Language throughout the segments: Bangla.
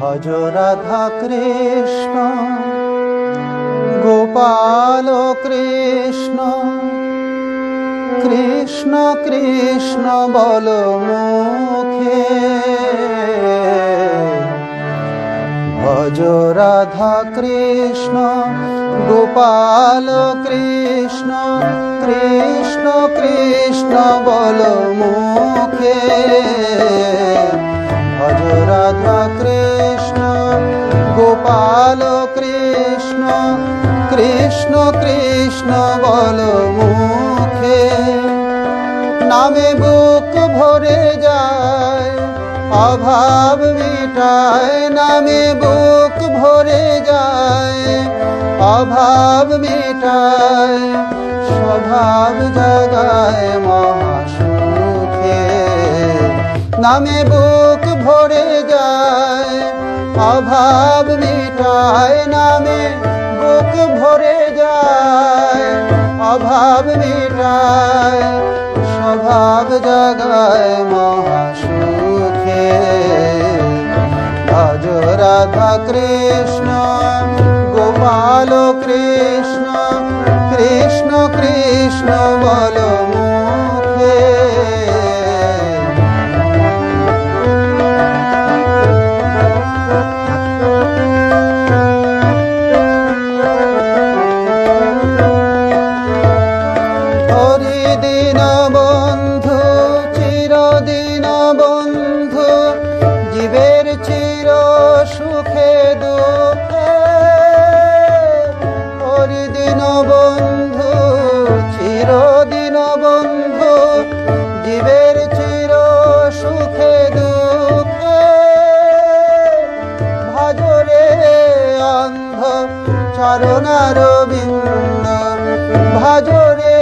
ভজ রাধা কৃষ্ণ গোপাল কৃষ্ণ কৃষ্ণ কৃষ্ণ বল মুখে। ভজ রাধা কৃষ্ণ গোপাল কৃষ্ণ কৃষ্ণ কৃষ্ণ বল মুখে। ভজ রাধা কৃষ্ণ গোপাল কৃষ্ণ কৃষ্ণ কৃষ্ণ বল মুখে। নামে বুক ভরে যায় অভাব মিটায়, নামে বুক ভরে যায় অভাব মিটায়, স্বভাব জাগায় মহাসুখে। নামে বুক ভরে যায় অভাব মিটায়, নামে বুক ভরে যায় অভাব মিটায়, স্বভাব জাগায় মহাসুখে। ভজ রাধা কৃষ্ণ গোপাল কৃষ্ণ কৃষ্ণ কৃষ্ণ বল মুখে। হরিদিন বন্ধু চিরদিন বন্ধু, জীবের চির সুখে দুঃখে। হরিদিন বন্ধু চিরদিন বন্ধু, জীবের চির সুখে দুঃখে। ভজরে অন্ধ চরণার বিন্দ, ভজরে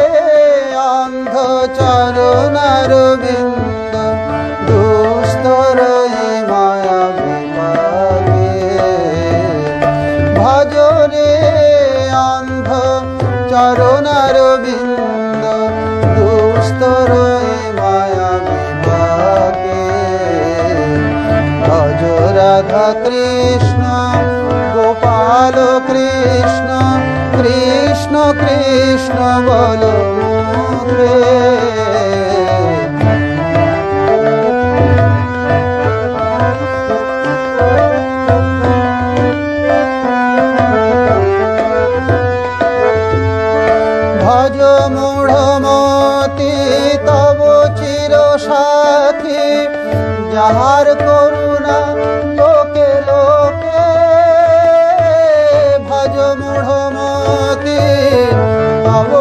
অন্ধ চরণার বিন্দ, দুস্তর মায়া বিপাকে। ভজরে অন্ধ চরণার বিন্দ, দুস্তর মায়া বিপাকে। ভজ রাধা কৃষ্ণ গোপাল কৃষ্ণ কৃষ্ণ কৃষ্ণ বল মুখে। ভজ মূঢ়মতি তব চির সাথী, যাহার করুণা লোকে লোকে। ভজ মূঢ়মতি তব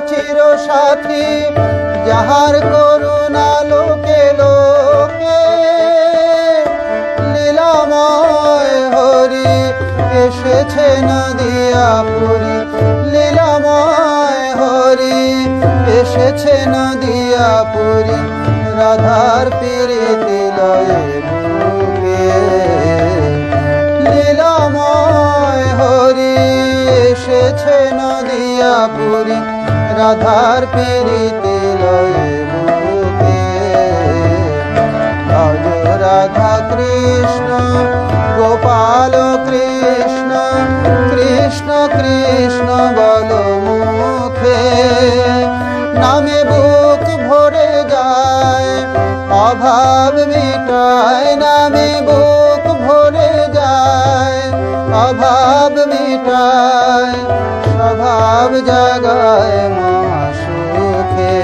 চির সাথী, যাহার করুণা লোকে লোকে। লীলাময় হরি এসেছে নদিয়া পুরী, লীলাময় হরি এসেছে নদিয়া পুরী। রাধার প্রীতি লয়ে বুকে। লীলাময় হরি এসেছে নদিয়া পুরী, রাধার প্রীতি লয়ে বুকে। ভজ রাধা কৃষ্ণ গোপাল কৃষ্ণ কৃষ্ণ কৃষ্ণ বল মুখে। নামে বুক ভরে যায় অভাব মিটায়, নামে বুক ভরে যায় অভাব মিটায়, স্বভাব জাগায় মহাসুখে।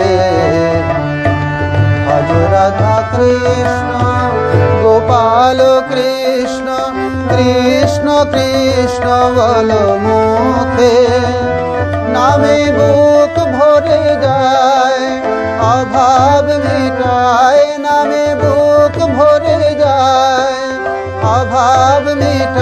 ভজ রাধা কৃষ্ণ গোপাল কৃষ্ণ কৃষ্ণ কৃষ্ণ বল মুখে। নামে বুক ভরে যায় অভাব মিটায়, নামে বুক ভরে যায় অভাব মিটায়।